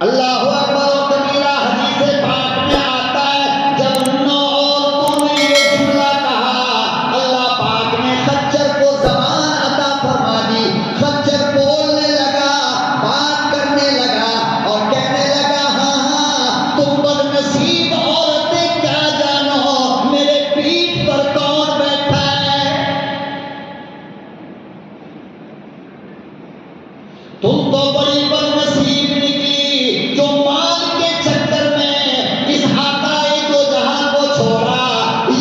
اللہ اکبر و کبیرہ حدیث پاک میں آتا ہے جب نو عورتوں نے یہ جملہ کہا اللہ پاک نے خچر کو زبان عطا فرما دی. خچر بولنے لگا، بات کرنے لگا اور کہنے لگا ہاں تم بدنصیب عورتیں کیا جانو میرے پیٹھ پر کون بیٹھا ہے. تم تو بڑی بدنصیب نکلی جو مال کے چکر میں اس عطائے دو جہاں کو چھوڑا.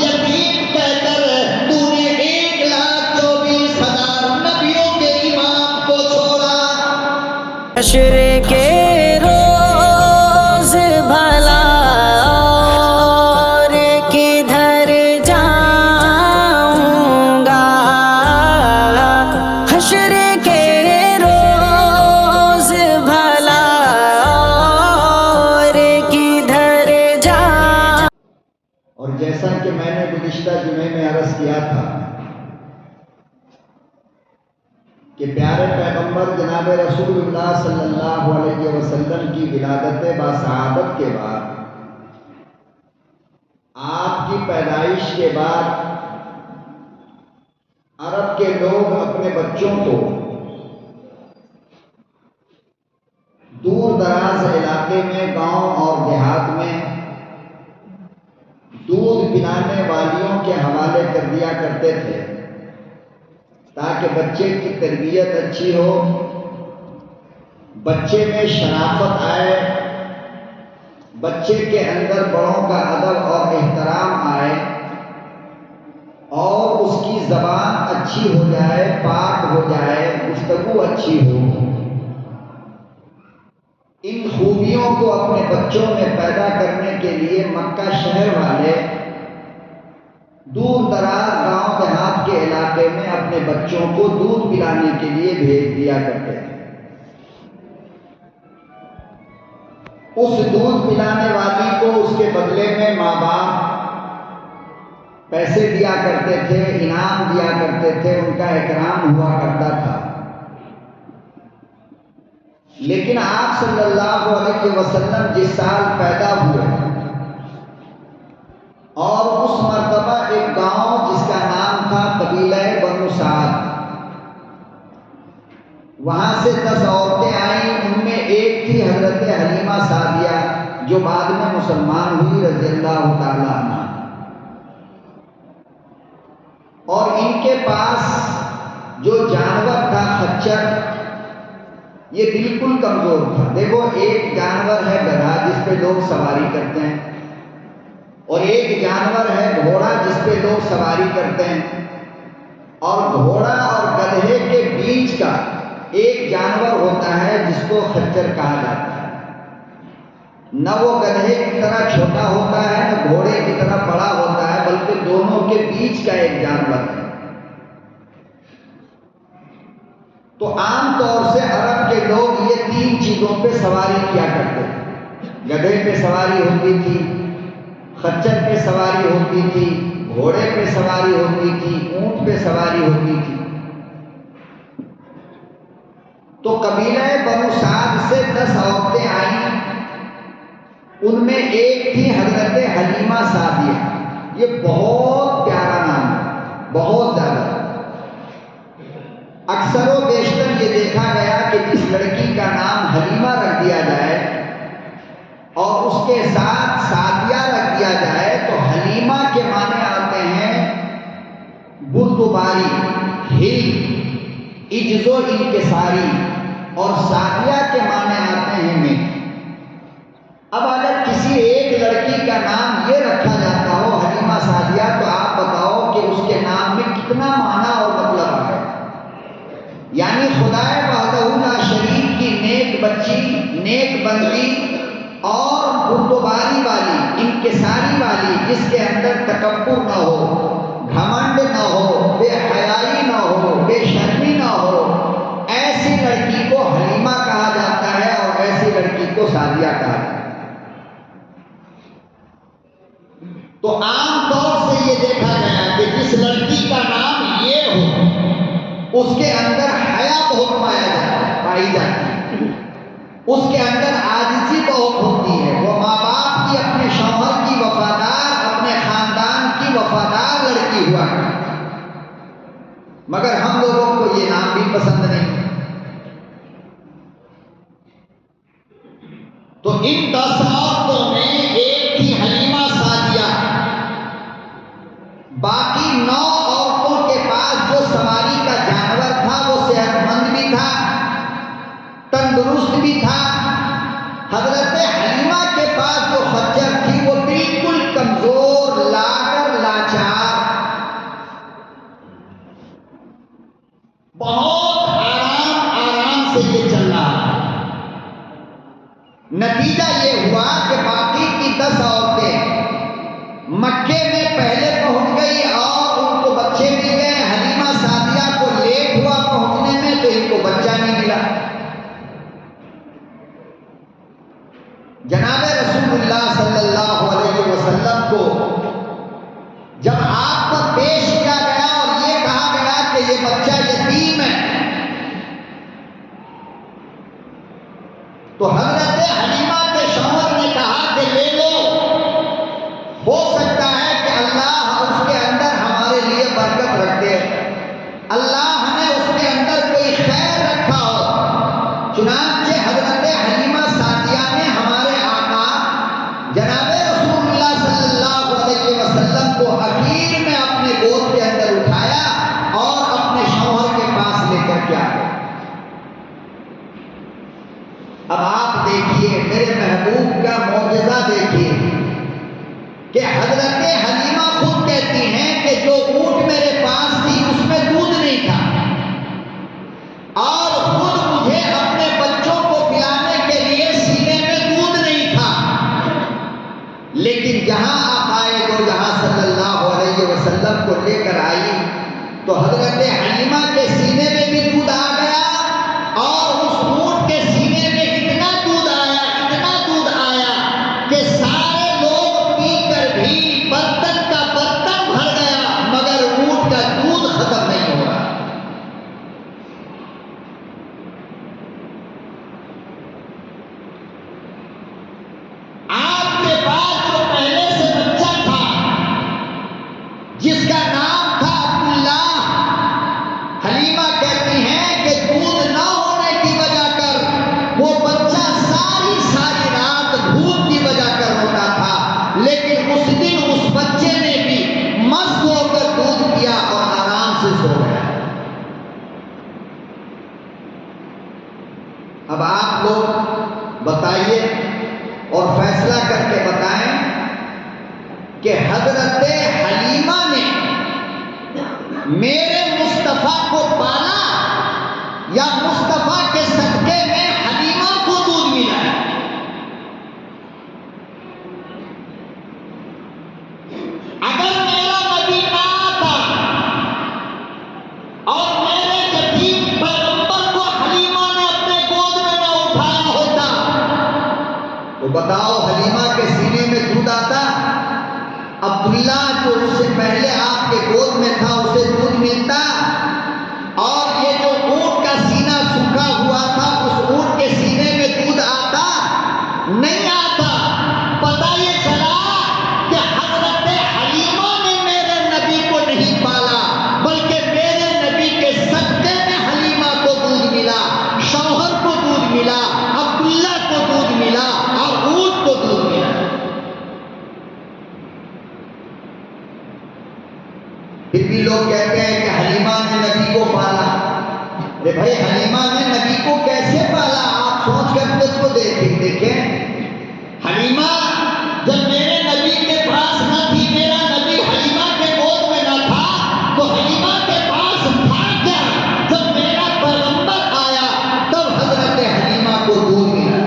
یتیم کہہ کر تو نے 1,24,000 نبیوں کے امام کو چھوڑا. حشر کے روز بھلا اور کدھر جاؤں گا. حشر کے روز بھلا اور کدھر جاؤں. اور جیسا کہ میں نے گزشتہ جمعے میں عرض کیا تھا کہ پیارے پیغمبر جناب رسول اللہ صلی اللہ علیہ وسلم کی ولادت باسعادت کے بعد، آپ کی پیدائش کے بعد عرب کے لوگ اپنے بچوں کو دور دراز علاقے میں، گاؤں اور دیہات میں دودھ پلانے والیوں کے حوالے کر دیا کرتے تھے تاکہ بچے کی تربیت اچھی ہو، بچے میں شرافت آئے، بچے کے اندر بڑوں کا ادب اور احترام آئے اور اس کی زبان اچھی ہو جائے، پاک ہو جائے، گفتگو اچھی ہو. ان خوبیوں کو اپنے بچوں میں پیدا کرنے کے لیے مکہ شہر والے دور دراز گاؤں دیہات کے علاقے میں اپنے بچوں کو دودھ پلانے کے لیے بھیج دیا کرتے تھے. اس دودھ پلانے والی کو اس کے بدلے میں ماں باپ پیسے دیا کرتے تھے، انعام دیا کرتے تھے، ان کا اکرام ہوا کرتا تھا. لیکن آپ صلی اللہ علیہ وسلم جس سال پیدا ہوئے اور اس مرتبہ ایک گاؤں جس کا نام تھا قبیلہ بنو سعد، وہاں سے 10 عورتیں آئیں. ان میں ایک تھی حضرت حلیمہ سعدیہ جو بعد میں مسلمان ہوئی رضی اللہ تعالی عنہ. اور ان کے پاس جو جانور تھا خچر، یہ بالکل کمزور تھا. دیکھو ایک جانور ہے گدھا جس پہ لوگ سواری کرتے ہیں، اور ایک جانور ہے گھوڑا جس پہ لوگ سواری کرتے ہیں، اور گھوڑا اور گدھے کے بیچ کا ایک جانور ہوتا ہے جس کو خچر کہا جاتا ہے. نہ وہ گدھے کی طرح چھوٹا ہوتا ہے نہ گھوڑے کی طرح بڑا ہوتا ہے، بلکہ دونوں کے بیچ کا ایک جانور ہے. تو عام طور سے عرب کے لوگ یہ 3 چیزوں پہ سواری کیا کرتے تھے. گدھے پہ سواری ہوتی تھی، خچر پہ سواری ہوتی تھی، گھوڑے پہ سواری ہوتی تھی، اونٹ پہ سواری ہوتی تھی. تو قبیلہ بنو سعد سے 10 عورتیں آئیں. ان میں ایک تھی حضرت حلیمہ سعدیہ. یہ بہت پیارا نام ہے، بہت زیادہ. اکثر و بیشتر یہ دیکھا گیا کہ جس لڑکی کا نام حلیمہ رکھ دیا جائے اور اس کے ساتھ سعدیہ رکھ دیا جائے تو حلیمہ کے معنی آتے ہیں بردباری، ہل، عجز و انکساری، اور سعدیہ کے معنی آتے ہیں نیک. اب اگر کسی ایک لڑکی کا نام یہ رکھا جاتا ہو حلیمہ سعدیہ تو آپ بتاؤ کہ اس کے نام میں کتنا معنی اور مطلب ہے. یعنی خدائے وحدہ لا شریک کی نیک بچی، نیک بندی اور بردباری والی، انکساری والی، جس کے اندر تکبر نہ ہو، گھمنڈ نہ ہو، بے حیائی نہ ہو، بے شرمی نہ ہو، ایسی لڑکی کو حلیمہ کہا جاتا ہے اور ایسی لڑکی کو سعدیہ کہا جاتا ہے. تو عام طور سے یہ دیکھا گیا کہ جس لڑکی کا نام یہ ہو اس کے اندر حیا بہت پائی جاتی ہے، اس کے اندر عاجزی پسند نہیں. تو ان 10 عورتوں میں ایک تھی حلیمہ سعدیہ. باقی 9 عورتوں کے پاس جو سواری کا جانور تھا وہ صحت مند بھی تھا, تندرست بھی تھا. حضرت حلیمہ کے پاس جو خچر تھی وہ بالکل کمزور, لاغر, لاچار, بہت آرام سے یہ چل رہا ہے. نتیجہ یہ ہوا کہ باقی کی 10 عورتیں مکے میں پہلے پہنچ گئی اور ان کو بچے مل گئے. حلیمہ سعدیہ کو لیٹ ہوا پہنچنے میں تو ان کو بچہ نہیں ملا. جناب رسول اللہ صلی اللہ علیہ وسلم کو جب آپ پر پیش کیا گیا اور یہ کہا گیا کہ یہ بچہ یتیم ہے, تو حضرت حلیمہ کے شوہر نے کہا کہ لے لو, ہو سکتا ہے کہ اللہ اس کے اندر ہمارے لیے برکت رکھ دے, اللہ نے اس کے اندر کوئی خیر رکھا ہو. چنانچہ حضرت حلیمہ سعدیہ نے ہمارے آقا جناب رسول اللہ صلی اللہ علیہ وسلم کو اخیر میں اپنے گود کے اندر اٹھایا اور اپنے شوہر کے پاس لے کر کے آ گئے. اب آپ دیکھیے میرے محبوب کا معجزہ دیکھیے کہ حضرت حلیمہ خود کہتی ہیں کہ جو اونٹ میرے پاس تھی اس میں دودھ نہیں تھا اور خود مجھے اپنے بچوں کو پلانے کے لیے سینے میں دودھ نہیں تھا, لیکن جہاں آپ آئے تو جہاں صلی اللہ علیہ وسلم کو لے کر آئی تو حضرت حلیمہ کے سینے میں بھی دودھ آ گیا اور اس اونٹ کے سینے میں اتنا دودھ آیا کہ سارے لوگ پی کر بھی برتن کا برتن بھر گیا مگر اونٹ کا دودھ ختم نہیں ہو رہا. آپ کے پاس جو پہلے سے بچہ تھا جس کا نام تھا عبداللہ, حلیمہ کہتی ہیں کہ دودھ نہ ہونے کی وجہ کر وہ بچہ ساری رات بھوک کی وجہ کر روتا تھا, لیکن اس دن اس بچے نے بھی مست ہو کر دودھ پیا اور آرام سے سو گیا. اب آپ لوگ بتائیے اور فیصلہ کر کے بتائیں کہ حضرت حلیمہ نے میرے مصطفیٰ کو پالا یا مصطفیٰ کے صدقے میں حلیمہ کو دودھ ملا. اگر میرا نبی نہ آتا اور میرے یتیم پیغمبر کو حلیمہ نے اپنے گود میں نہ اٹھایا ہوتا تو بتاؤ حلیمہ کے سینے میں دودھ آتا؟ عبداللہ جو اس سے پہلے آپ کے گود میں تھا اسے دودھ ملتا؟ اور یہ جو اونٹ کا سینہ سوکھا ہوا تھا اس اونٹ کے سینے میں دودھ آتا؟ نہیں آتا. پتہ یہ چلا کہ حضرت حلیمہ نے میرے نبی کو نہیں پالا بلکہ میرے نبی کے صدقے میں حلیمہ کو دودھ ملا, شوہر کو دودھ ملا, عبداللہ کو دودھ ملا اور اونٹ کو دودھ ملا. پھر بھی لوگ کہتے ہیں کہ حلیمہ نے نبی کو پالا. ارے بھائی حلیمہ نے نبی کو کیسے پالا؟ آپ سوچ کر خود کو دیکھیں. حلیمہ جب میرے نبی کے پاس نہ تھی, میرا نبی حلیمہ کے گود میں نہ تھا, تو حلیمہ کے پاس تھا کیا؟ جب میرا پیغمبر آیا تب حضرت حلیمہ کو دودھ ملا.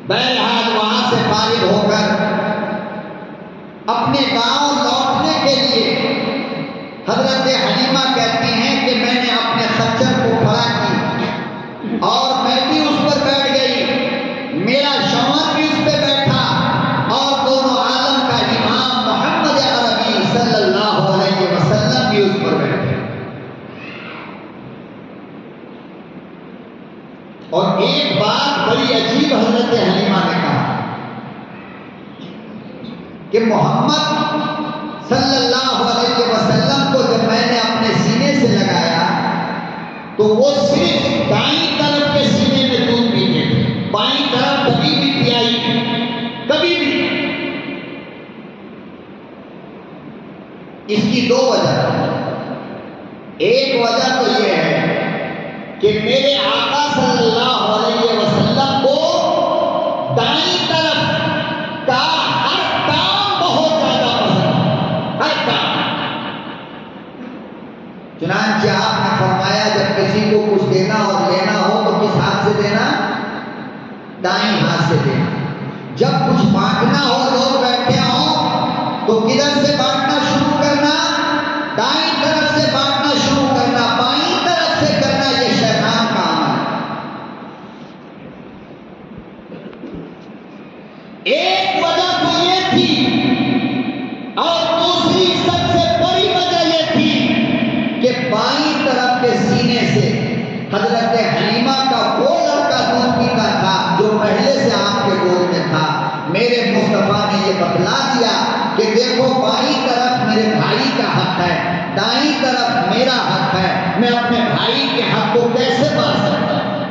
بہرحال وہاں سے فارغ ہو کر اپنے گاؤں لوٹنے کے لیے حضرت حلیمہ کہتی ہیں کہ میں نے اپنے خچر کو کھڑا کی اور میں بھی اس پر بیٹھ گئی, میرا شوہر بھی اس پہ بیٹھا اور دونوں عالم کا امام محمد عربی صلی اللہ علیہ وسلم بھی اس پر بیٹھے. اور ایک بات بڑی عجیب حضرت حلیمہ نے کہا کہ محمد صلی اللہ علیہ وسلم کو جب میں نے اپنے سینے سے لگایا تو وہ صرف دائیں طرف کے سینے میں دودھ پیتے تھے، بائیں طرف کبھی بھی پیائی نہیں، کبھی بھی۔ اس کی دو وجہ، ایک وجہ تو یہ ہے کہ میرے آقا صلی اللہ علیہ وسلم کو دائیں طرف کا ہر کام بہت زیادہ پسند ہے، ہر کام۔ چنانچہ آپ نے فرمایا جب کسی کو کچھ دینا اور لینا ہو تو کس ہاتھ سے دینا؟ دائیں ہاتھ سے دینا۔ جب کچھ بانٹنا ہو، لوگ بیٹھے ہوں تو کدھر سے بانٹنا شروع کرنا؟ دائیں طرف سے بانٹنا شروع کرنا، بائیں طرف سے کرنا یہ شیطان کا عمل ہے۔ ایک وجہ تو یہ تھی، اور دوسری سب سے بڑی وجہ یہ تھی کہ بائیں طرف کے سینے سے حضرت حلیمہ کا وہ لڑکا دودھ پیتا تھا جو پہلے سے آپ کے گود میں تھا۔ میرے مصطفیٰ نے یہ بتلا دیا کہ دیکھو بائیں طرف میرے بھائی کا حق ہے، دائیں طرف میرا حق ہے، میں اپنے بھائی کے حق کو کیسے پا سکتا ہوں؟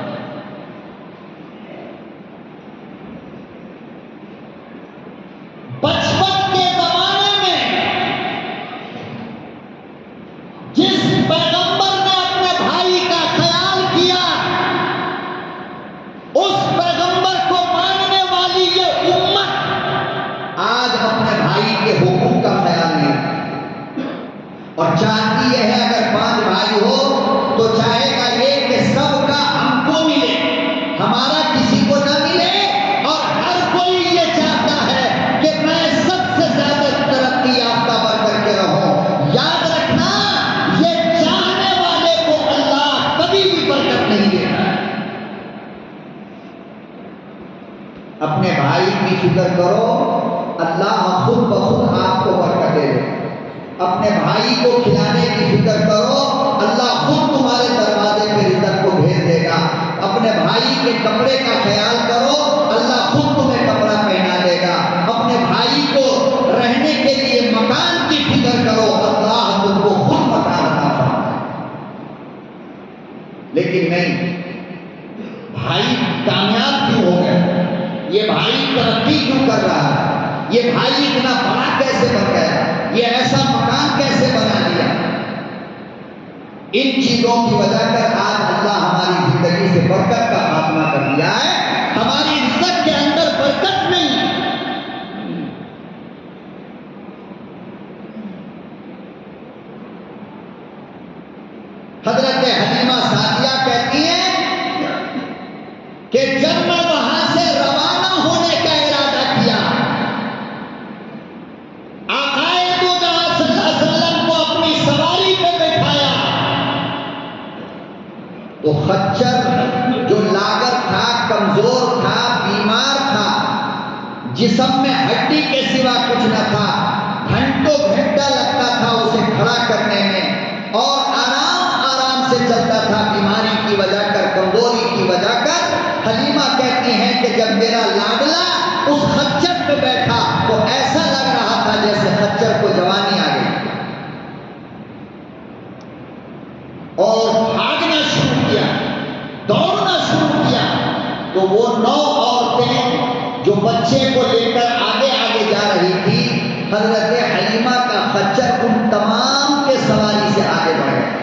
بچپن کے زمانے میں جس پیغمبر نے اپنے بھائی کا خیال کیا، اس پیغمبر کو ماننے والی یہ امت آج اپنے بھائی کے حقوق کا خیال نہیں رکھتی، اور چاہتی یہ ہے اگر 5 بھائی ہو تو چاہے گا یہ کہ سب کا ہم کو ملے، ہمارا کسی کو نہ ملے، اور ہر کوئی یہ چاہتا ہے کہ میں سب سے زیادہ ترقی یافتہ بن کر کے رہوں۔ یاد رکھنا یہ چاہنے والے کو اللہ کبھی بھی برکت نہیں دیتا ہے۔ اپنے بھائی کی فکر کرو، اللہ خود بخود آپ کو برکت دے دے۔ اپنے بھائی کو کھلانے کی فکر کرو، اللہ خود تمہارے دروازے پہ رزق کو بھیج دے گا۔ اپنے بھائی کے کپڑے کا خیال کرو، اللہ خود تمہیں کپڑا پہنا دے گا۔ اپنے بھائی کو رہنے کے لیے مکان کی فکر کرو، اللہ تم کو خود مکان عطا فرمائے۔ لیکن نہیں، بھائی کامیاب کیوں ہو گیا؟ یہ بھائی ترقی کیوں کر رہا ہے؟ یہ بھائی اتنا بڑا کیسے بن گیا؟ یہ ایسا مکان کیسے بنا لیا؟ ان چیزوں کی وجہ کر آج اللہ ہماری زندگی سے برکت کا خاتمہ کر دیا ہے، ہماری رزق کے اندر برکت نہیں۔ حضرت حلیمہ سعدیہ کہتی ہیں کہ جب میں وہاں سے روانہ ہونے کا ارادہ کیا، آقائے دو جہاں صلی اللہ علیہ وسلم کو اپنی سواری پہ بٹھایا تو خچر جو لاغر تھا، کمزور تھا، بیمار تھا، جسم میں ہڈی کے سوا کچھ نہ تھا، گھنٹوں گھنٹہ لگتا تھا اسے کھڑا کرنے میں، اور آرام سے چلتا تھا بیماری کی وجہ کر، کمزوری کی وجہ کر۔ حلیمہ کہتی ہیں کہ جب میرا لاڈلا اس خچر پہ بیٹھا تو ایسا لگ رہا تھا جیسے خچر کو جوانی آ گئی، اور بھاگنا شروع کیا، دوڑنا شروع کیا تو وہ 9 عورتیں جو بچے کو لے کر آگے آگے جا رہی تھی، حضرت حلیمہ کا خچر ان تمام کے سواری سے آگے بڑھ گیا۔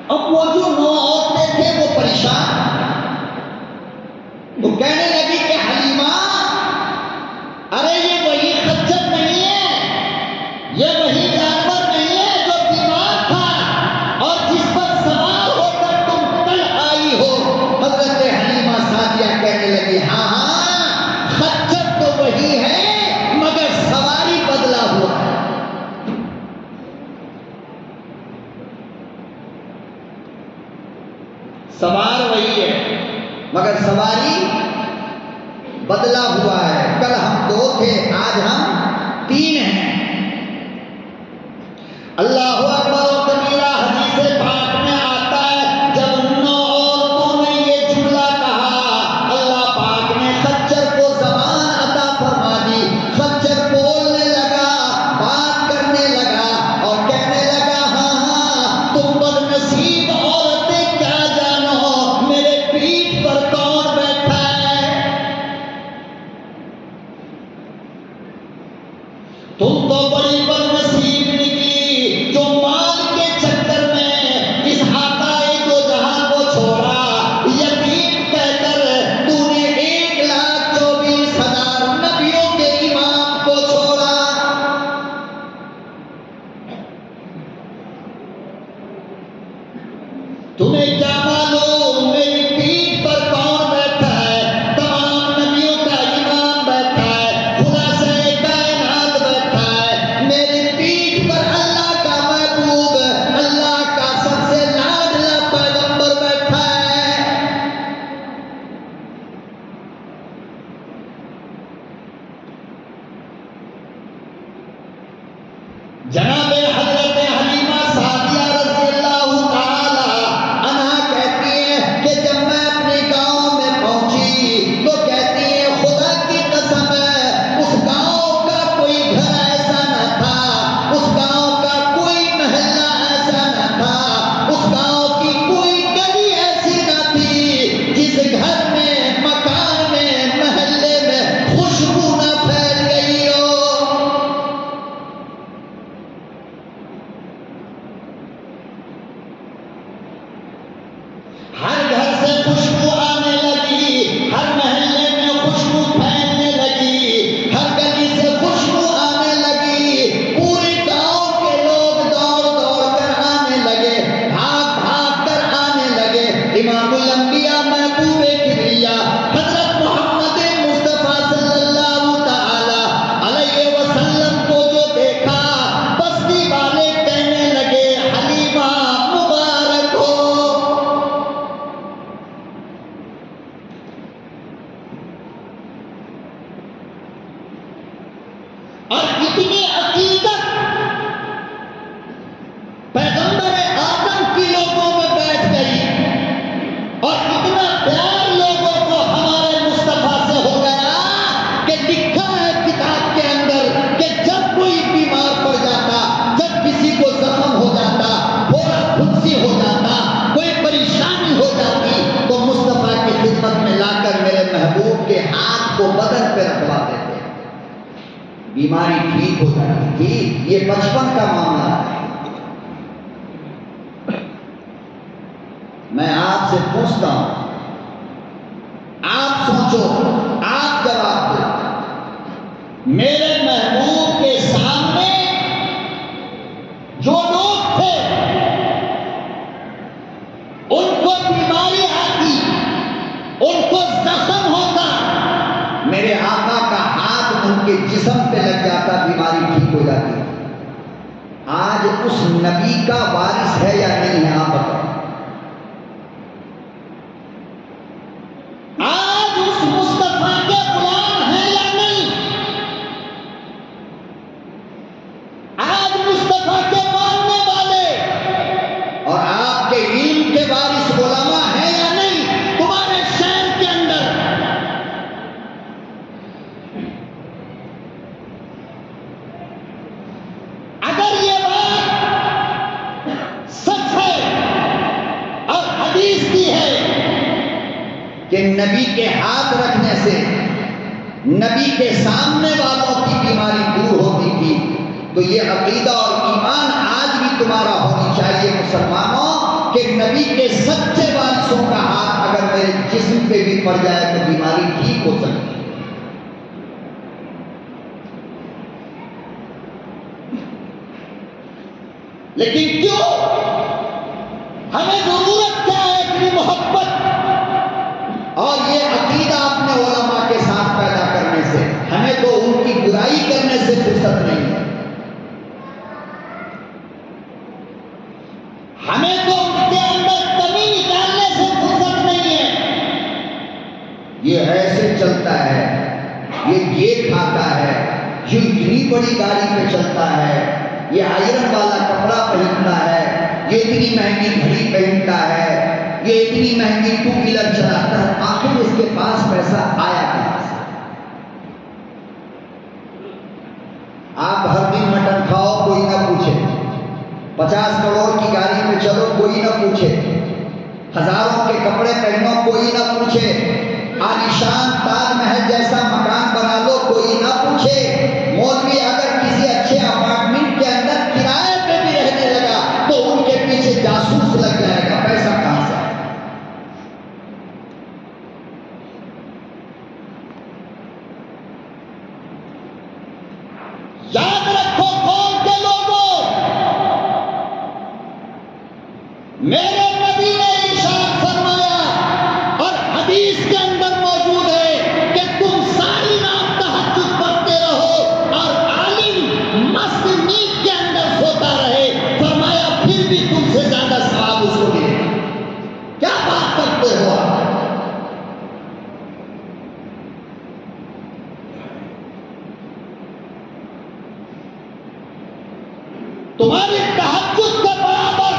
اب وہ جو 9 عورتیں تھے وہ پریشان، تو کہنے لگی کہ حلیمہ، ارے یہ وہی خچر نہیں ہے، یہ وہی جانور نہیں ہے جو بیمار تھا اور جس پر سوار ہو کر تم کل آئی ہو۔ حضرت حلیمہ سعدیہ کہنے لگی ہاں ہاں، خچر تو وہی ہے مگر سواری بدلا ہوا ہے۔ سوار وہی ہے مگر سواری بدلا ہوا ہے۔ کل ہم 2 تھے، آج ہم 3 ہیں۔ اللہ اکبر و کبیرہ، حدیث پاک میں آتا ہے جب 9 عورتوں نے یہ جملہ کہا، اللہ پاک نے خچر کو زبان عطا فرمایا۔ تمہیں کیا معلوم میری پیٹھ پر کون بیٹھا ہے؟ تمام نبیوں کا امام بیٹھا ہے، خلاصۂ کائنات بیٹھا ہے، میری پیٹھ پر اللہ کا محبوب، اللہ کا سب سے لاڈلا پیغمبر بیٹھا ہے۔ جناب حضرت حلیمہ سعدیہ رضی اللہ تعالی عنہا کہتی ہیں کہ جب میں اپنے گاؤں میں پہنچی تو کہتی ہیں خدا کی قسم ہے اس گاؤں کا کوئی گھر ایسا نہ تھا، اس گاؤں کا کوئی محلہ ایسا نہ تھا، اس گاؤں کی کوئی گلی ایسی نہ تھی جس گھر میں، مکان میں، محلے میں خوشبو نہ پھیل گئی ہو۔ ہر گھر سے خوشبو آنے لگی، ہر محلے میں خوشبو پھیلنے لگی، ہر گلی سے خوشبو آنے لگی، پورے گاؤں کے لوگ دوڑ دوڑ کر آنے لگے، بھاگ بھاگ کر آنے لگے۔ امام الانبیاء محبوب کبریا حضرت محمد مصطفیٰ صلی اللہ تعالی علیہ وسلم کو جو دیکھا، بستی والے کہنے لگے حلیمہ مبارک ہو۔ اور اتنی عقیدت پیغمبر اعظم کی لوگوں میں بیٹھ گئی، اور اتنا پیار لوگوں کو ہمارے مصطفیٰ سے ہو گیا کہ لکھا ہے کتاب کے اندر کہ جب کوئی بیمار پڑ جاتا، جب کسی کو زخم ہو جاتا، پھوڑا پھنسی ہو جاتا، کوئی پریشانی ہو جاتی، تو مصطفیٰ کی خدمت میں لا کر میرے محبوب کے ہاتھ کو بدن پہ رکھواتے تھے، بیماری ٹھیک ہو جاتی تھی۔ یہ بچپن کا معاملہ ہے۔ میں آپ سے پوچھتا ہوں، آپ سوچو، آپ جواب دو، میرے محبوب کے سامنے جو لوگ تھے ان کو بیماری آتی، ان کو زخم ہوتا، میرے آقا کا ہاتھ ان کے جسم پہ لگ جاتا، بیماری ٹھیک ہو جاتی۔ آج اس نبی کا وارث ہے یا نہیں ہے؟ آپ بتاؤ۔ آج اس مصطفیٰ کے غلام ہیں یا نہیں؟ آج مصطفیٰ کے ماننے والے اور آپ کے علم کے وارث علماء ہیں یا نہیں تمہارے شہر کے اندر؟ اگر یہ بات سچ ہے اور حدیث کی ہے کہ نبی کے ہاتھ رکھنے سے نبی کے سامنے والوں کی بیماری دور ہوتی تھی، تو یہ عقیدہ اور ایمان آج بھی تمہارا ہونی چاہیے مسلمانوں کہ نبی کے سچے وارثوں کا ہاتھ اگر میرے جسم پہ بھی پڑ جائے تو بیماری ٹھیک ہو سکتی ہے۔ لیکن کیوں؟ ہمیں ضرورت کیا ہے اتنی محبت اور یہ عقیدہ اپنے علماء کے ساتھ پیدا کرنے سے؟ ہمیں تو ان کی برائی کرنے سے فرصت نہیں ہے، ہمیں تو ان کے اندر کمی نکالنے سے فرصت نہیں ہے۔ یہ ایسے چلتا ہے، یہ کھاتا ہے، یہ اتنی بڑی گاڑی پہ چلتا ہے، یہ آئرن والا کپڑا پہنتا ہے، یہ اتنی مہنگی گھڑی پہنتا ہے، یہ اتنی مہنگی ٹو ویلر چلاتا ہے، آخر اس کے پاس پیسہ آیا کہاں سے؟ آپ ہر دن مٹن کھاؤ کوئی نہ پوچھے، 50 کروڑ کی گاڑی میں چلو کوئی نہ پوچھے، ہزاروں کے کپڑے پہنو کوئی نہ پوچھے، عالیشان تاج محل جیسا مکان بنا لو کوئی نہ پوچھے، مولوی اگر کسی اچھے اپارٹمنٹ کے اندر کرائے پہ بھی رہنے لگا تو ان کے پیچھے جاسوس لگ جائے گا، پیسہ کہاں سے؟ یاد رکھو قوم کے لوگوں، میرے نبی نے تمہاری تہجد کے برابر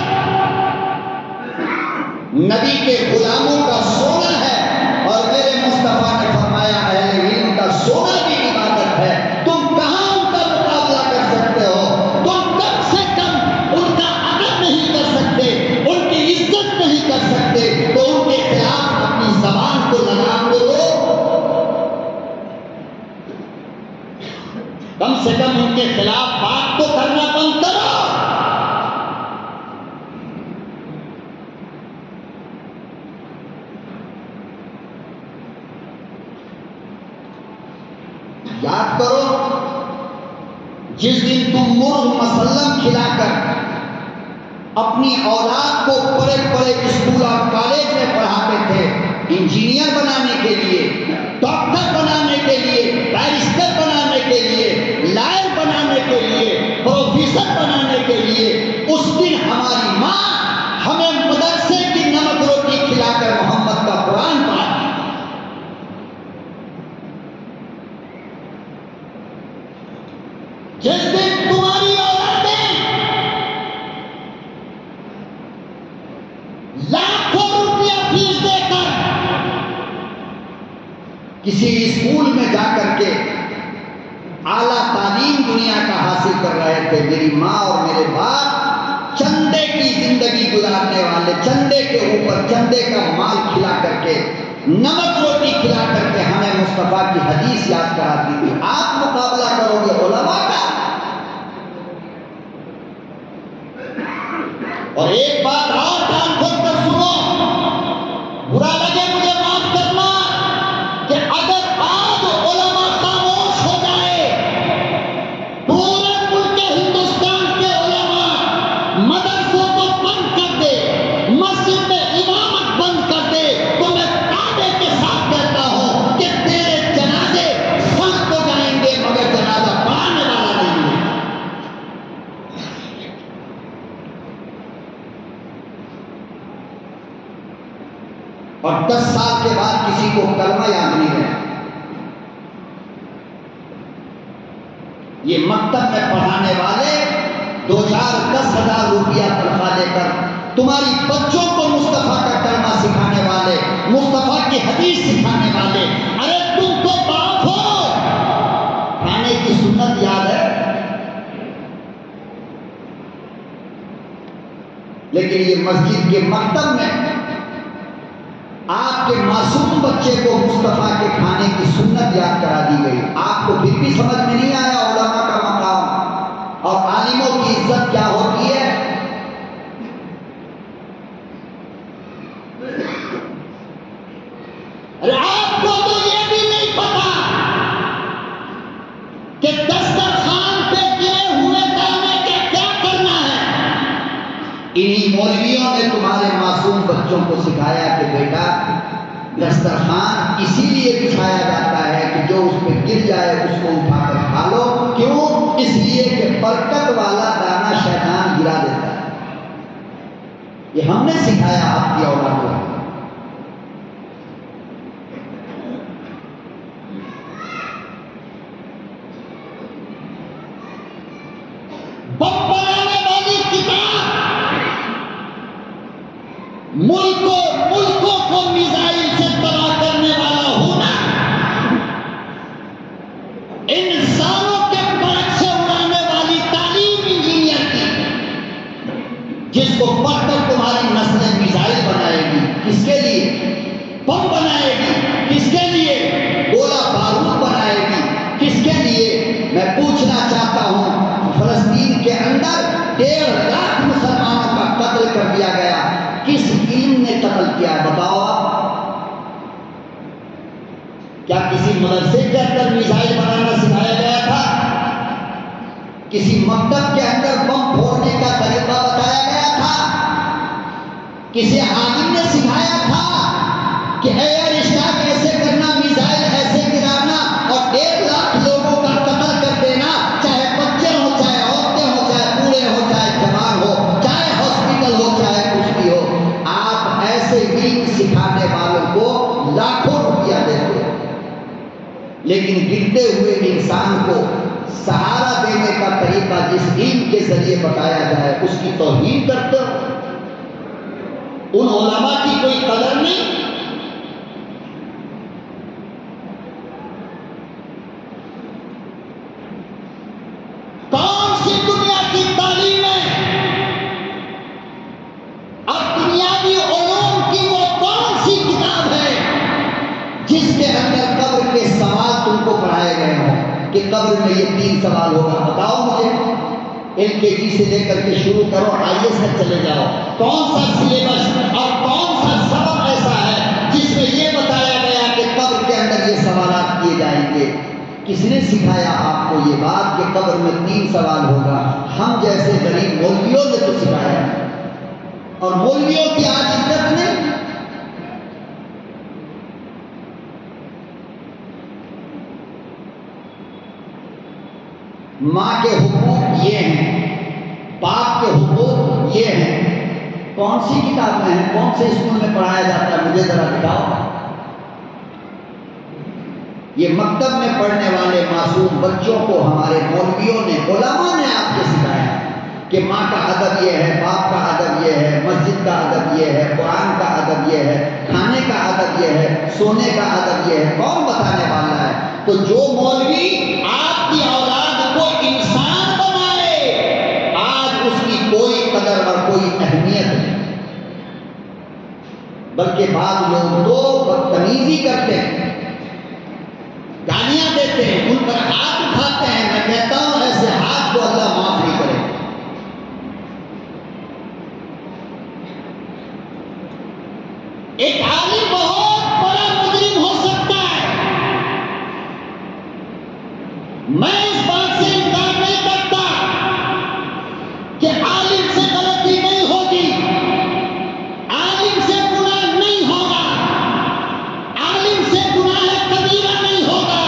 نبی کے غلاموں کا سونا ہے، اور میرے مصطفیٰ نے فرمایا اہل علم کا سونا بھی عبادت ہے۔ تم کہاں ان کا مقابلہ کر سکتے ہو؟ تم کم سے کم ان کا ادب نہیں کر سکتے، ان کی عزت نہیں کر سکتے، تو ان کے خلاف اپنی زبان کو لگام دو، کم سے کم ان کے خلاف بات تو کرنا بند کرو۔ یاد کرو جس دن تم مرغ مسلم کھلا کر اپنی اولاد کو بڑے بڑے اسکول اور کالج میں پڑھاتے تھے، انجینئر بنانے کے لیے، ڈاکٹر بنانے کے لیے، بیرسٹر بنانے کے لیے، لائر بنانے کے لیے، پروفیسر بنانے کے لیے، اس دن ہماری ماں ہمیں مدرسے کی نمک روٹی کھلا کر محمد کا قرآن پڑھاتی۔ جس دن تمہاری اولادیں لاکھوں روپیہ فیس دے کر کسی اسکول میں جا کر کے اعلیٰ تعلیم دنیا کا حاصل کر رہے تھے، میری ماں اور میرے باپ چندے کی زندگی گزارنے والے، چندے کے اوپر چندے کا مال کھلا کر کے، نمک روٹی کھلا کر کے ہمیں مصطفیٰ کی حدیث یاد کراتی تھی۔ آپ مقابلہ کرو گے علماء کا؟ اور ایک بات اور کان کھول کر سنو، برا لگے مجھے معاف کرنا، کہ اگر آج علماء خاموش ہو جائے، پورے ملک ہندوستان کے علماء مدرسوں کو بند کر دے، مسجد میں امامت بند کر دے، تو میں دعوے کے ساتھ کہتا ہوں کہ تیرے جنازے سخت ہو جائیں گے، مگر جنازہ پڑھانے والا نہیں ہے۔ اور 10 سال کے بعد کسی کو کلمہ یاد نہیں رہا۔ یہ مکتب میں پڑھانے والے 2,000-10,000 روپیہ تنخواہ لے کر تمہاری بچوں کو مصطفیٰ کا کلمہ سکھانے والے، مصطفیٰ کی حدیث سکھانے والے، ارے تم تو باپ ہو، کھانے کی سنت یاد ہے، لیکن یہ مسجد کے مکتب میں آپ کے معصوم بچے کو مصطفیٰ کے کھانے کی سنت یاد کرا دی گئی۔ آپ کو پھر بھی سمجھ میں نہیں آیا علماء کا مقام اور عالموں کی عزت کیا ہوتی ہے؟ ارے آپ کو تو یہ بھی نہیں پتا کہ دسترخوان پہ گرے ہوئے دانے کا کیا کرنا ہے۔ انہی مولویوں نے تمہارے معصوم بچوں کو سکھایا کہ بیٹا دسترخوان اسی لیے بچھایا جاتا ہے کہ جو اس پہ گر جائے اس کو اٹھا کر کھا لو، کیوں؟ اس لیے کہ برکت والا دانہ شیطان گرا دیتا ہے۔ یہ ہم نے سکھایا آپ کی اولادوں کو۔ بم بنانے والی کتاب ملکوں کو میزائل سے تباہ کرنے والا ہونا، انسانوں کے پلک سے اڑانے والی تعلیم انجینئر کی، جس کو پڑھ کر تمہاری نسلیں میزائل بنائے گی، کس کے لیے؟ بم بنائے گی، کس کے لیے؟ گولہ بارود بنائے گی، کس کے لیے؟ میں پوچھنا چاہتا ہوں، فلسطین کے اندر 1.5 لاکھ مسلمانوں کا قتل کر دیا گیا، کس علم نے قتل کیا ہے بتاؤ آپ؟ کیا کسی مدرسے کے اندر میزائل بنانا سکھایا گیا تھا؟ کسی مکتب کے اندر بم پھوڑنے کا طریقہ بتایا گیا تھا؟ کسی عالم نے سکھایا تھا کہ ایئر اسٹرائک ایسے کرنا، میزائل ایسے گرانا اور 1.5 لاکھ لوگوں کا قتل کر دینا، چاہے بچے ہو، چاہے عورتیں ہو، چاہے بوڑھے ہو، چاہے جوان ہو، چاہے ہاسپٹل ہو، چاہے کچھ بھی ہو؟ آپ ایسے علم سکھانے والوں کو لاکھوں روپیہ دیتے ہو، لیکن گرتے ہوئے انسان کو سہارا دینے کا طریقہ جس علم کے ذریعے بتایا جائے اس کی توہین کرتے ہو؟ ان علماء کی کوئی قدر نہیں؟ کون سی دنیا کی تعلیم ہے اور دنیاوی علوم کی وہ کون سی کتاب ہے جس کے اندر قبر کے سوال تم کو پڑھائے گئے ہوں کہ قبر میں یہ 3 سوال ہوگا؟ بتاؤ مجھے۔ LKG سے لے کر کے شروع کرو، IS تک چلے جاؤ، کون سا سلیبس اور کون سا سبق ایسا ہے جس میں یہ بتایا گیا کہ قبر کے اندر یہ سوالات کیے جائیں گے؟ کس نے سکھایا آپ کو یہ بات کہ قبر میں 3 سوال ہوگا؟ ہم جیسے غریب مولویوں نے تو سکھایا، اور مولویوں کی آج عزت نہیں۔ ماں کے حقوق یہ ہیں، باپ کے حقوق یہ ہیں، کون سی کتاب میں ہے؟ کون سے اسکول میں پڑھایا جاتا ہے؟ مجھے ذرا دکھاؤ۔ یہ مکتب میں پڑھنے والے معصوم بچوں کو ہمارے مولویوں نے، علماء نے آپ کے سکھایا کہ ماں کا ادب یہ ہے، باپ کا ادب یہ ہے، مسجد کا ادب یہ ہے، قرآن کا ادب یہ ہے، کھانے کا ادب یہ ہے، سونے کا ادب یہ ہے۔ کون بتانے والا ہے؟ تو جو مولوی آپ کی اولاد کو انسان بنائے، آج اس کی کوئی قدر اور کوئی اہمیت نہیں، بلکہ بعض لوگ تو بدتمیزی کرتے ہیں، گالیاں دیتے ہیں، ان پر ہاتھ اٹھاتے ہیں۔ میں کہتا ہوں ایسے ہاتھ کو اللہ معاف نہیں کرے۔ ایک عالم بہت بڑا مجرم ہو سکتا ہے، میں اس بات سے انکار نہیں کرتا کہ عالم سے غلطی نہیں ہوگی، عالم سے گناہ نہیں ہوگا، عالم سے گناہ کبیرہ نہیں ہوگا،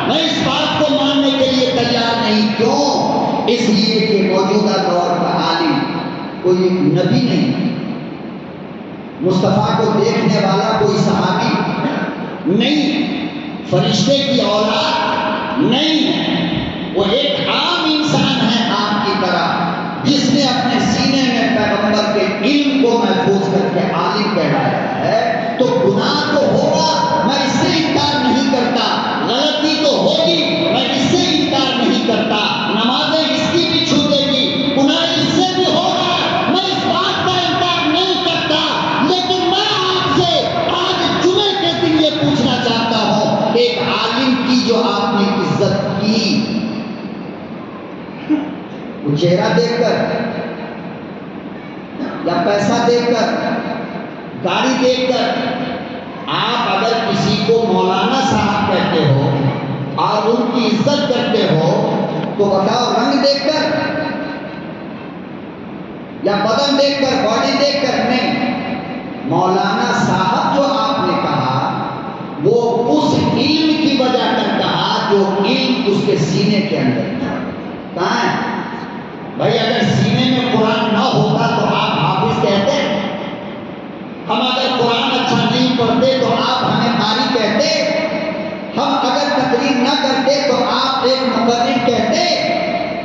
میں اس بات کو ماننے کے لیے تیار نہیں۔ کیوں؟ اس لیے کہ موجودہ دور کا عالم کوئی نبی نہیں، مصطفیٰ کو دیکھنے والا کوئی صحابی نہیں، فرشتے کی اولاد نہیں ہے، وہ ایک عام انسان ہے آپ کی طرح، جس نے اپنے سینے میں پیغمبر کے علم کو محفوظ کر کے عالم کہلایا ہے۔ تو گناہ تو ہوگا، میں اس سے انکار نہیں کرتا، غلطی تو ہوگی، میں اس سے انکار نہیں کرتا، نمازیں اس کی بھی چھوٹے گی، گناہ اس سے بھی ہوگا، میں اس بات کا انکار نہیں کرتا۔ لیکن میں آپ سے آج جمعے کے دن یہ پوچھنا چاہتا ہوں، ایک عالم کی جو آپ نے عزت کی، وہ چہرہ دیکھ کر یا پیسہ دیکھ کر، گاڑی دیکھ کر، آپ اگر کسی کو مولانا صاحب کہتے ہو اور ان کی عزت کرتے ہو تو بتاؤ رنگ دیکھ کر یا بدن دیکھ کر، باڈی دیکھ کر؟ نہیں، مولانا صاحب جو آپ نے کہا وہ اس علم کی وجہ کر کہا جو علم اس کے سینے کے اندر تھا۔ کہاں ہے بھائی؟ اگر سینے میں قرآن نہ ہوتا تو آپ حافظ کہتے، ہم اگر قرآن اچھا نہیں پڑھتے تو آپ ہمیں قاری کہتے، ہم اگر تقریر نہ کرتے تو آپ ایک مقرر کہتے،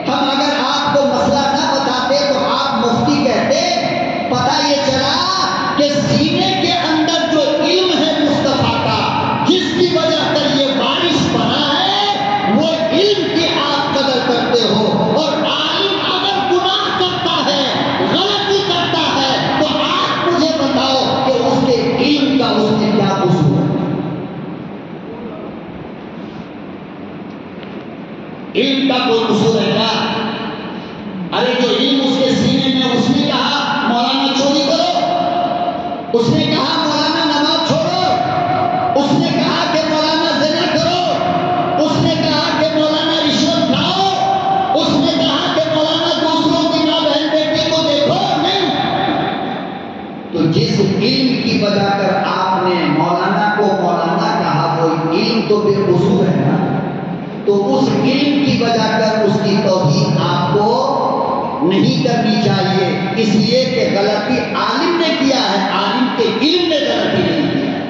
ہم اگر آپ کو مسئلہ نہ بتاتے تو آپ مفتی کہتے۔ پتہ یہ چلا کہ سینے کے اندر جو علم ہے مصطفیٰ کا، جس کی وجہ سے یہ بارش بنا ہے، وہ علم کی آپ قدر کرتے ہو۔ اور عالم اگر گناہ کرتا ہے، غلطی کرتا ہے، تو آپ مجھے بتاؤ کہ اس کے علم کا اس میں کیا قصور ہے؟ علم کا کوئی قصور ہے کیا؟ ارے جو علم اس کے سینے میں، اس نے کہا مولانا چوری کرو، اس نے کہا مولانا نماز چھوڑو، اس نے کہا کہ مولانا زنا کرو، اس نے کہا کہ مولانا رشوت کھاؤ، اس نے کہا کہ مولانا دوسروں کی ماں بہن بیٹی کو دیکھو، نہیں۔ تو جس علم کی وجہ کر آپ نے مولانا کو مولانا کہا، وہ علم تو بے قصور ہے نا، تو اس علم کی وجہ کر اس کی توہین آپ کو نہیں کرنی چاہیے، اس لیے کہ غلطی عالم نے کیا ہے، عالم کے علم نے غلطی نہیں کیا ہے۔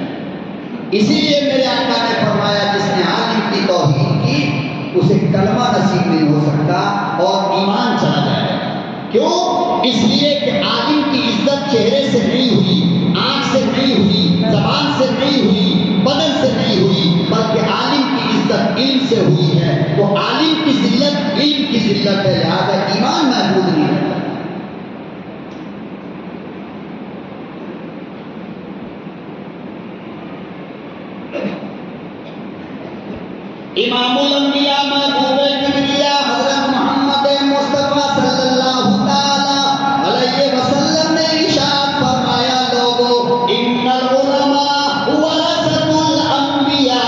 اسی لیے میرے آقا نے فرمایا جس نے عالم کی توہین کی اسے کلمہ نصیب نہیں ہو سکتا اور ایمان چلا جائے گا۔ کیوں؟ اس لیے کہ عالم کی عزت چہرے سے نہیں ہوئی، آنکھ سے نہیں ہوئی، زبان سے نہیں ہوئی، بدن سے نہیں ہوئی، بلکہ عالم کی عزت علم سے ہوئی ہے۔ تو عالم کی ذلت علم کی ذلت ہے، لہذا ایمان محفوظ نہیں ہے۔ امام الانبیاء محبوب کبریا حضرت محمد مصطفیٰ صلی اللہ تعالی علیہ وسلم نے ارشاد فرمایا، لوگوں ان العلماء ورثۃ الانبیاء،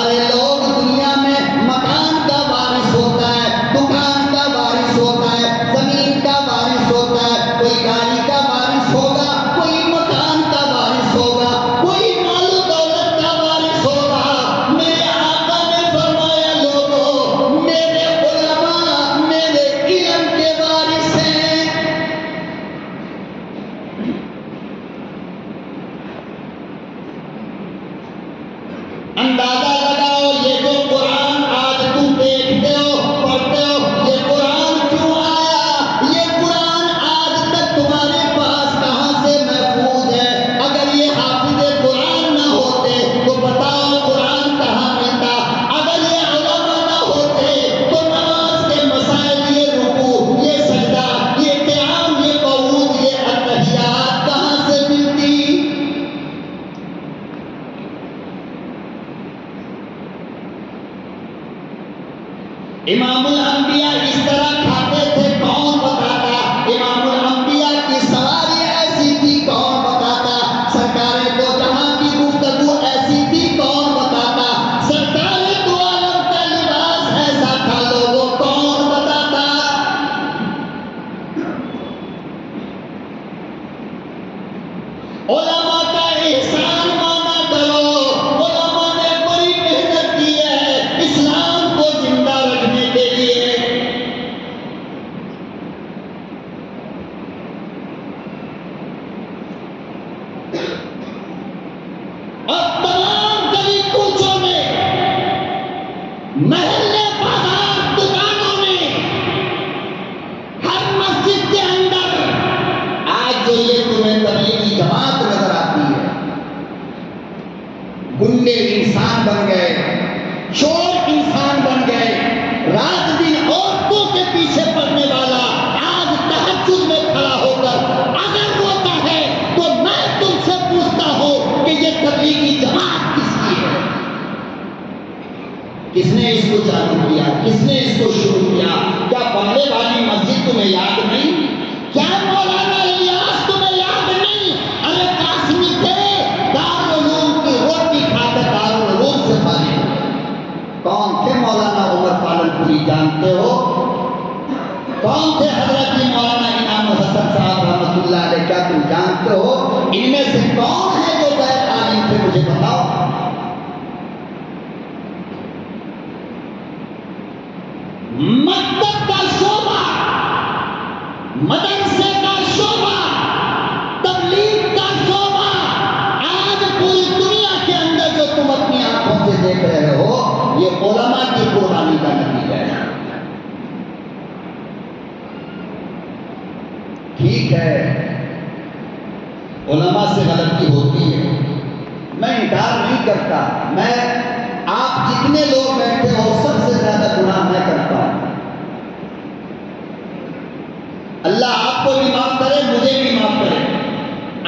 ارے لوگ دنیا میں مکان کا وارث ہوتا ہے، دکان کا وارث ہوتا ہے، زمین کا وارث ہوتا ہے، کوئی گاڑی کا وارث ہوگا، کوئی مکان کا وارث ہوگا، کوئی مال و دولت کا وارث ہوگا۔ میرے آقا نے فرمایا، لوگوں میرے علماء میرے علم کے وارث ہیں۔ اندازہ لگاؤ، یہ جو قرآن آج تم دیکھتے ہو پڑھتے ہو، یہ قرآن کیوں آیا؟ یہ قرآن آج تک تمہارے پاس کہاں سے محفوظ ہے؟ اگر یہ حافظ قرآن نہ ہوتے تو بتاؤ قرآن کہاں ملتا؟ اگر یہ علماء نہ ہوتے تو نماز کے مسائل، یہ رکوع، یہ سجدہ، یہ قیام، یہ قعود، یہ التحیات کہاں سے ملتی؟ امام الانبیاء اس طرح کھاتے تھے، کون بتاتا؟ امام الانبیاء کی سواری ایسی تھی، کون بتاتا؟ سرکار دو جہاں کی گفتگو ایسی تھی، کون بتاتا؟ سرکار دو عالم کا لباس ایسا تھا، لوگوں کون بتاتا؟ علماء کا احسان مانا کرو، علماء نے بڑی محنت کی ہے اسلام کو زندہ رکھنے کے لیے۔ اور تمام گلی کوچوں میں، محلے، بازار، دکانوں میں، ہر مسجد کے اندر آج جو یہ تمہیں تبلیغی جماعت نظر آتی ہے، گنڈے انسان بن گئے، چور انسان بن گئے، رات دن عورتوں کے پیچھے پڑنے والا آج تہجد میں کھڑا ہو کر اگر روتا ہے تو میں تم سے پوچھتا ہوں کہ یہ تبلیغی جماعت کس کی ہے؟ کس نے اس کو چالو کیا؟ کس نے اس کو شروع کیا؟ کیا بنگلے والی مسجد تمہیں یاد نہیں؟ کیا مولانا الیاس تمہیں یاد نہیں؟ ارے قاسمی تھے، دارالعلوم کی روٹی کھا کر دارالعلوم سے فارغ ہوئے۔ کون تھے مولانا عمر پالن پوری جانتے ہو؟ کون تھے حضرت مولانا انعام الحسن صاحب رحمۃ اللہ علیہ، کیا تم جانتے ہو؟ ان میں سے کون ہے جو غیر عالم تھے؟ مجھے بتاؤ۔ مکتب کا شعبہ، مدرسے کا شعبہ، تبلیغ کا شعبہ، آج پوری دنیا کے اندر جو تم اپنی آنکھوں سے دیکھ رہے ہو، یہ علماء کی قربانی کا نتیجہ ہے۔ ٹھیک ہے، علماء سے غلطی ہوتی ہے، میں انکار نہیں کرتا، میں آپ جتنے لوگ بیٹھے ہو سب سے زیادہ گناہ میں کرتا ہوں۔ اللہ آپ کو بھی معاف کرے، مجھے بھی معاف کرے۔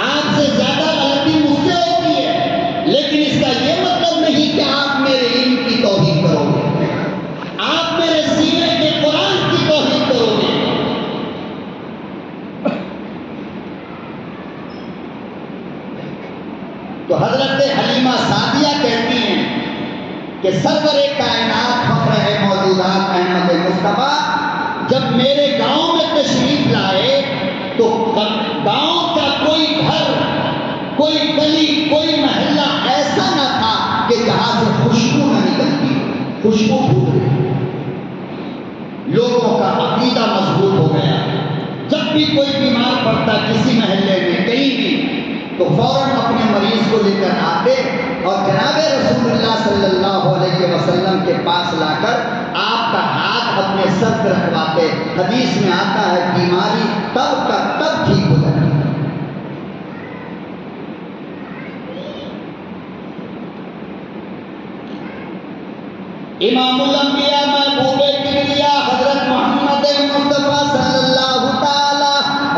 آپ سے زیادہ غلطی مجھ سے ہوتی ہے، لیکن اس کا یہ مطلب نہیں کہ آپ میرے علم کی توہین کرو گے، آپ میرے سینے کے قرآن کی توہین کرو گے۔ تو حضرت حلیمہ سعدیہ کہتی ہیں کہ سرور کائنات فخر موجودات احمد مصطفیٰ جب میرے گاؤں میں تشریف لائے تو گاؤں کا کوئی گھر، کوئی گلی، کوئی محلہ ایسا نہ تھا کہ جہاں سے خوشبو نہ نکلتی، خوشبو پھوٹ گئی۔ لوگوں کا عقیدہ مضبوط ہو گیا، جب بھی کوئی بیمار پڑتا کسی محلے میں کہیں بھی تو فوراً اپنے مریض کو لے کر آتے اور جناب رسول اللہ صلی اللہ علیہ وسلم کے پاس لا کر آپ کا ہاتھ اپنے سر پر رکھواتے. حدیث میں آتا ہے بیماری تب کا تب ٹھیک ہو جاتی. امام الانبیاء محبوب کبریا حضرت محمد مصطفیٰ صلی اللہ تعالی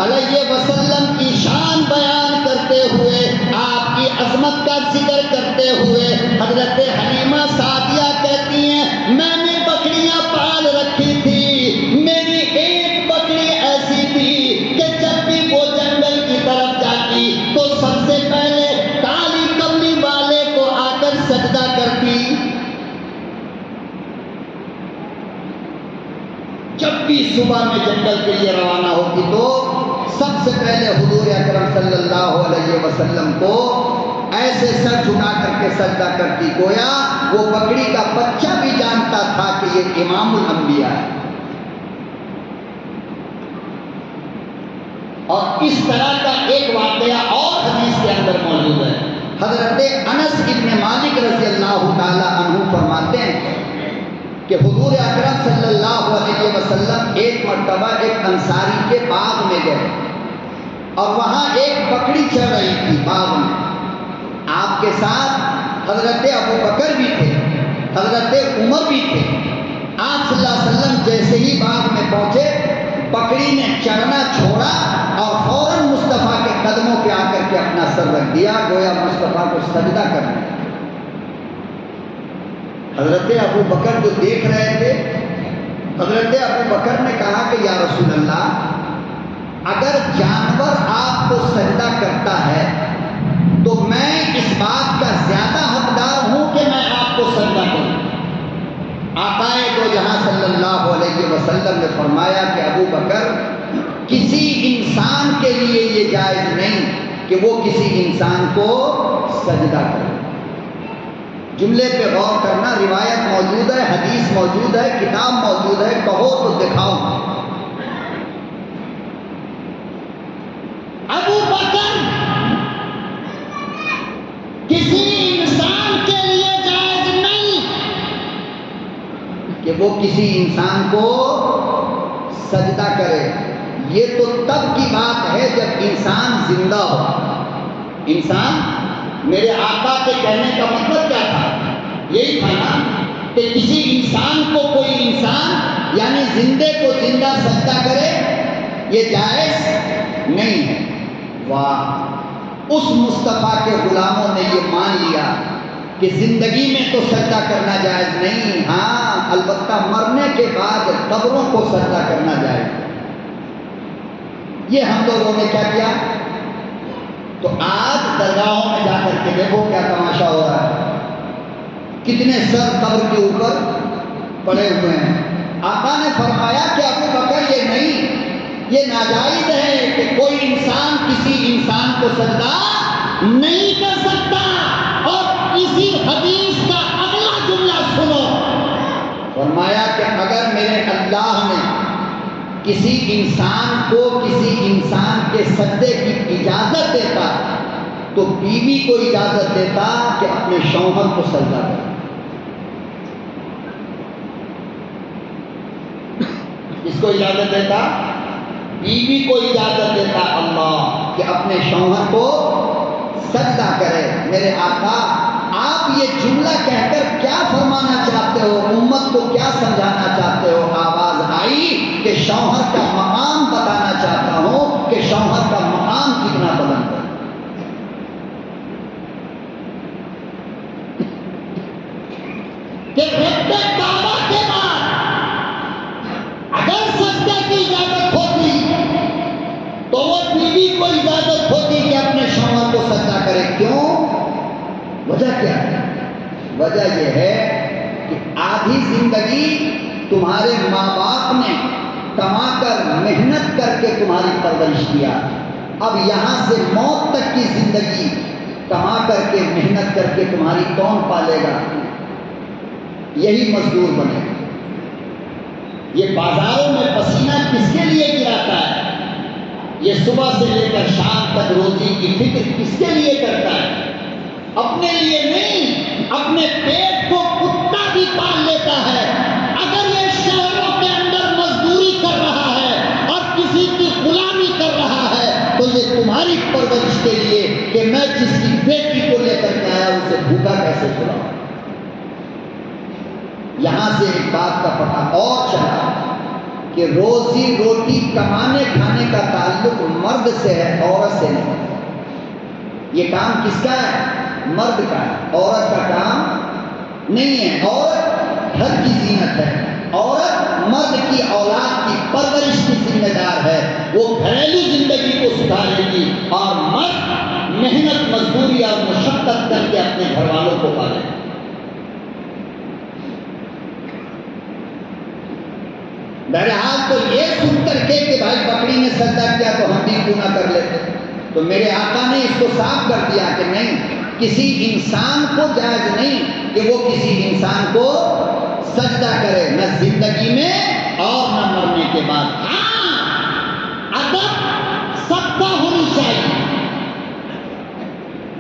علیہ وسلم کی شان بیان کرتے ہوئے، آپ کی عظمت کا ذکر کرتے ہوئے حضرت حلیمہ سعدیہ کہتی ہیں میں نے بکریاں پال رکھی تھی، میری ایک بکری ایسی تھی کہ جب بھی وہ جنگل کی طرف جاتی تو سب سے پہلے کالی کملی والے کو آ کر سجدہ کرتی. جب بھی صبح میں جنگل کے لیے روانہ ہوتی تو سب سے پہلے حضور اکرم صلی اللہ علیہ وسلم کو ایسے سر جھکا کر کے سجدہ کرتی، گویا وہ بکری کا بچہ بھی جانتا تھا کہ یہ امام الانبیاء ہے. اور اس طرح کا ایک واقعہ اور حدیث کے اندر موجود ہے. حضرت انس ابن مالک رضی اللہ تعالی عنہ فرماتے ہیں کہ حضور اکرم صلی اللہ علیہ وسلم ایک مرتبہ ایک انصاری کے باغ میں گئے اور وہاں ایک بکری چل رہی تھی باغ میں. آپ کے ساتھ حضرت ابو بکر بھی تھے، حضرت عمر بھی تھے. آپ صلی اللہ علیہ وسلم جیسے ہی باغ میں پہنچے بکری نے چرنا چھوڑا اور فوراً مصطفیٰ کے قدموں پہ آ کر کے اپنا سر رکھ دیا، گویا مصطفیٰ کو سجدہ کرنا. حضرت ابو بکر جو دیکھ رہے تھے، حضرت ابو بکر نے کہا کہ یا رسول اللہ، اگر جانور آپ کو سجدہ کرتا ہے تو میں اس بات کا زیادہ حقدار ہوں کہ میں آپ کو سجدہ کروں. آقا دو جہاں صلی اللہ علیہ وسلم نے فرمایا کہ ابو بکر، کسی انسان کے لیے یہ جائز نہیں کہ وہ کسی انسان کو سجدہ کرے. جملے پہ غور کرنا، روایت موجود ہے، حدیث موجود ہے، کتاب موجود ہے، کہو تو دکھاؤ. ابو بکر کسی انسان کے لیے جائز نہیں کہ وہ کسی انسان کو سجدہ کرے. یہ تو تب کی بات ہے جب انسان زندہ ہو. انسان، میرے آقا کے کہنے کا مطلب کیا تھا؟ یہی تھا نا کہ کسی انسان کو کوئی انسان یعنی زندے کو زندہ سجدہ کرے، یہ جائز نہیں ہے. واہ، اس مصطفیٰ کے غلاموں نے یہ مان لیا کہ زندگی میں تو سجدہ کرنا جائز نہیں، ہاں البتہ مرنے کے بعد قبروں کو سجدہ کرنا جائز. یہ ہم لوگوں نے کیا کیا؟ تو آج درگاہوں میں جا کر کے دیکھو کیا تماشا ہو رہا ہے. کتنے سر قبر کے اوپر پڑے ہوئے ہیں. آقا نے فرمایا کہ ابو بکر یہ نہیں، یہ ناجائز ہے کہ کوئی انسان کسی انسان کو سجدہ نہیں کر سکتا. اور اسی حدیث کا اگلا جملہ سنو، فرمایا کہ اگر میرے اللہ نے کسی انسان کو کسی انسان کے سجدے کی اجازت دیتا تو بیوی کو اجازت دیتا کہ اپنے شوہر کو سجدہ کرے. اس کو اجازت دیتا، بیوی کو اجازت دیتا اللہ کہ اپنے شوہر کو سجدہ کرے. میرے آقا، آپ یہ جملہ کہہ کر کیا فرمانا چاہتے ہو؟ امت کو کیا سمجھانا چاہتے ہو؟ آواز آئی کہ شوہر کا مقام بتانا چاہتا ہوں کہ شوہر کا مقام کتنا بلند ہے. کہ رب کعبہ کے بعد اگر سجدے کی اجازت ہوتی تو وہ بیوی کو اجازت ہوتی کہ اپنے شوہر کو سجدہ کرے. کیوں؟ وجہ کیا ہے؟ وجہ یہ ہے کہ آدھی زندگی تمہارے ماں باپ نے کما کر محنت کر کے تمہاری پرورش کیا. اب یہاں سے موت تک کی زندگی کما کر کے محنت کر کے تمہاری کون پالے گا؟ یہی مزدور بنے گا. یہ بازاروں میں پسینہ کس کے لیے گراتا ہے؟ یہ صبح سے لے کر شام تک روزی کی فکر کس کے لیے کرتا ہے؟ اپنے لیے نہیں، اپنے پیٹ کو کتا بھی پال لیتا ہے۔ اگر یہ شہروں کے اندر مزدوری کر رہا ہے اور کسی کی غلامی کر رہا ہے تو یہ تمہاری پرورش کے لیے کہ میں جس کی بیٹی کو لے کر کے آیا اسے بھوکا کیسے سلاؤں۔ یہاں سے ایک بات کا پتہ اور چلا کہ روزی روٹی کمانے کھانے کا تعلق مرد سے ہے، عورت سے نہیں۔ یہ کام کس کا ہے؟ مرد کا ہے، عورت کا کام نہیں ہے۔ عورت گھر کی زینت ہے، عورت مرد کی اولاد کی پرورش کی ذمہ دار ہے، وہ گھریلو زندگی کو سدھارے گی، اور مرد محنت مزدوری اور مشقت کر کے اپنے گھر والوں کو پالے گا۔ بہرحال تو یہ سن کر کے کہ بھائی بکری نے سجدہ کیا تو ہم بھی کیوں نہ کر لیتے، تو میرے آقا نے اس کو صاف کر دیا کہ نہیں، کسی انسان کو جائز نہیں کہ وہ کسی انسان کو سجدہ کرے، نہ زندگی میں اور نہ مرنے کے بعد۔ ہاں، ادب سب کا ہونی چاہیے،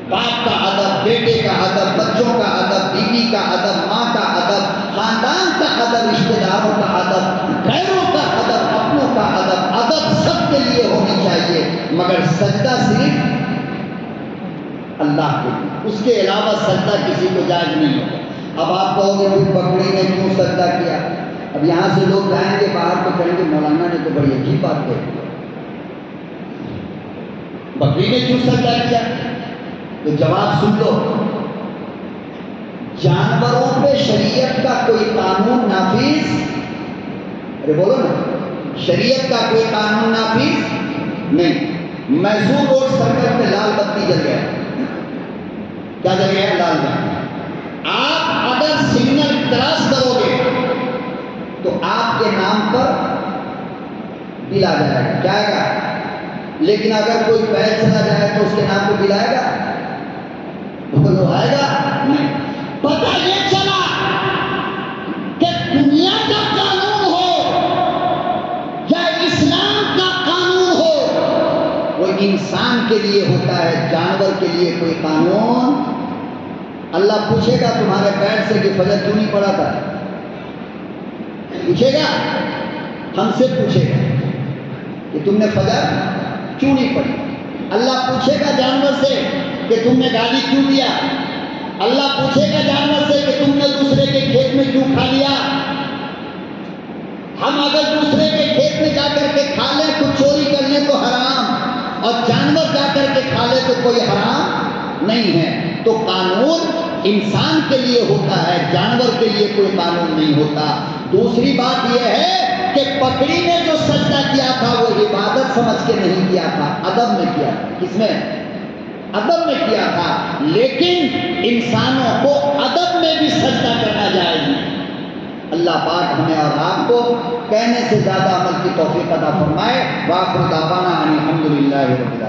باپ کا ادب، بیٹے کا ادب، بچوں کا ادب، بیوی کا ادب، ماں کا ادب، خاندان کا ادب، رشتہ داروں کا ادب، غیروں کا ادب، اپنوں کا ادب، ادب سب کے لیے ہونی چاہیے، مگر سجدہ صرف اللہ کے لیے، اس کے علاوہ سجدہ کسی کو جائز نہیں ہوگا۔ اب آپ کہو گے پھر بکری نے کیوں سجدہ کیا؟ اب یہاں سے لوگ جائیں گے باہر تو کہیں گے مولانا نے تو بڑی عجیب بات کہی، بکری نے کیوں سجدہ کیا؟ تو جواب سن لو، جانوروں پہ شریعت کا کوئی قانون نافذ، ارے بولو نا، شریعت کا کوئی قانون نافذ نہیں۔ میسور روڈ سرکل پہ لال بتی جل گیا، کیا جل گیا؟ لال بتی۔ آپ اگر سگنل کراس کرو گے تو آپ کے نام پر بل آ جائے گا، کیا آئے گا؟ لیکن اگر کوئی پیر چلا جائے تو اس کے نام پہ بل آئے گا؟ بولو آئے گا؟ نہیں۔ پتہ یہ چلا کہ دنیا کا قانون ہو یا اسلام کا قانون ہو، وہ انسان کے لیے ہوتا ہے، جانور کے لیے کوئی قانون۔ اللہ پوچھے گا تمہارے پیر سے کہ فجر کیوں نہیں پڑا تھا؟ پوچھے گا، ہم سے پوچھے گا کہ تم نے فجر کیوں نہیں پڑھی۔ اللہ پوچھے گا جانور سے کہ تم نے گالی کیوں دیا۔ اللہ پوچھے گا جانور سے کہ تم نے دوسرے کے کھیت میں کیوں کھا لیا۔ ہم اگر دوسرے کے کھیت میں جا کر کے کھا لیں تو چوری کر لیں تو حرام، اور جانور جا کر کے کھا لے تو کوئی حرام نہیں ہے۔ تو قانون انسان کے لیے ہوتا ہے، جانور کے لیے کوئی قانون نہیں ہوتا۔ دوسری بات یہ ہے کہ بکری نے جو سجدہ کیا تھا وہ عبادت سمجھ کے نہیں کیا تھا، ادب میں کیا تھا۔ کس میں؟ ادب میں کیا تھا۔ لیکن انسانوں کو ادب میں بھی سجدہ کرنا جائز نہیں۔ اللہ پاک ہمیں اور آپ کو کہنے سے زیادہ عمل کی توفیق عطا فرمائے۔ وآخر دعوانا ان الحمد للہ رب العالمین۔